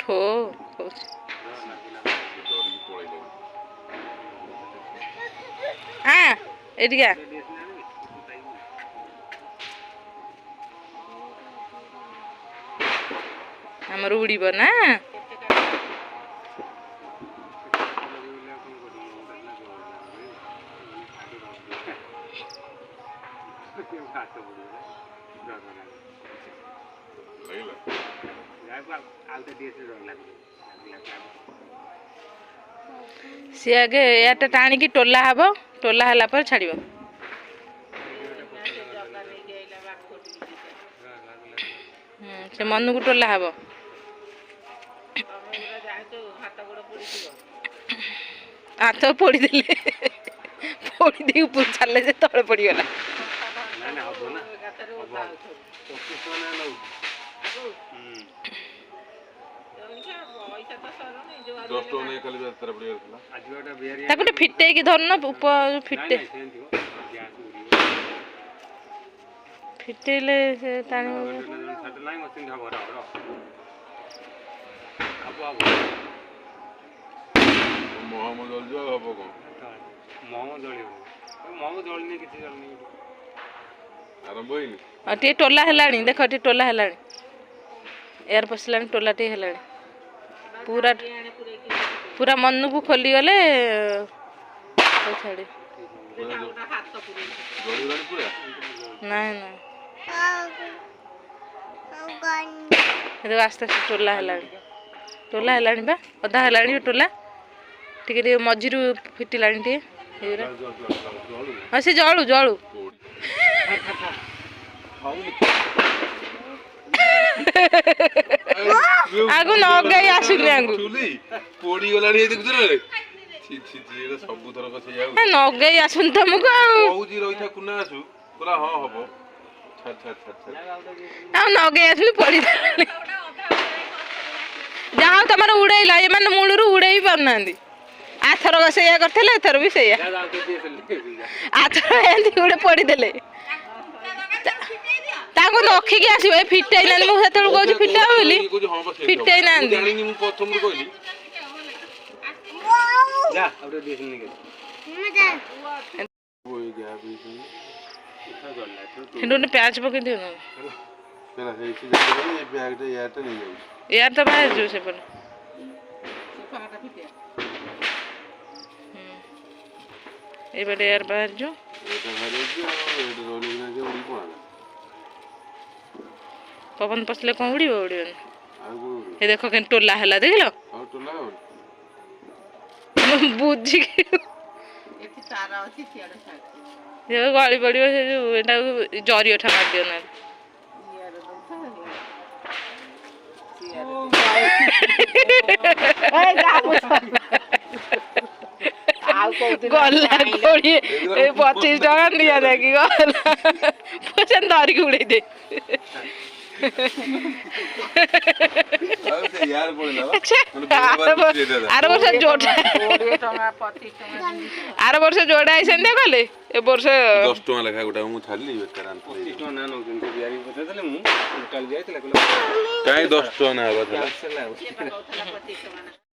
ଠୋ ଏଠିକା ଆମର ଉଡ଼ିବ ନା सी आगे याटा टाणिकी टोला हब टोला हला पर छाड़िबो से मन को टोला हब हाथ पोड़ी देले पोड़ी दे ऊपर छाले जे तळे पड़ी गला ताको फिटे की धरन ऊपर फिटे फिटेले से ताणी टे टोला हेलानी देख टे टोला हेलानी एयर पसलानी टोला टे हेलानी पूरा पूरा मन को खोली गले छाड़ी नहीं नहीं आस्ते आस्ते टोला हेलानी बा अधा हेलानी टोला टिके टिके मझिरू फिटिलानी टे हाँ से जलू जलू आगु नगाई आसुनी आगु पोड़ी गलानी देखु रे छी छी छी एटा सब थर कसे जाउ नगाई आसुनी तुमको कहूजी रहिथा कुना आसु पूरा हां हबो छट छट छट छट आ नगाई आसुनी पड़ी जहाँ तमर उड़ैला ए माने मूलरू उड़ै पारनांदी आथर गसेया करथले एथर भी सेया आथर एंती उड़े पड़ी देले ताको नखी के आसीबे फिटाई नानी मु सेतळ कहू फिटा होली फिटाई नानी जानि मु प्रथम रो कहली जा अबरे देख नि के मजा ओई गया भी हिंडोने प्याज पके दियो ना तेरा हे चीज ये बैग टे यार तो नहीं जाऊ यार तो बाहर जो से पर ए बड़े यार बाहर जो एटा घरे जो एटा रोली ना के उड़ी पड़ा पवन पसले कौन उड़ी ये देखो के टोला हला देख लो टोला बुझी के एठी तारा अछि सियाडे साइड ये गाड़ी बड़ी से जो एटा जरियो ठा मार दियो ना गला कोड़ी 25 टका दिया देखी गला पछन धरी के उड़ै दे यार बोलला आर वर्ष जोड़ा 20 टका 25 टका आर वर्ष जोड़ा आइसन दे गले ए वर्ष 10 टका लेखा गोटा मु छाडली बेकार 25 टका ना नौ दिन के बियारी बता देले मु कल जायतले काई 10 टका ना आबा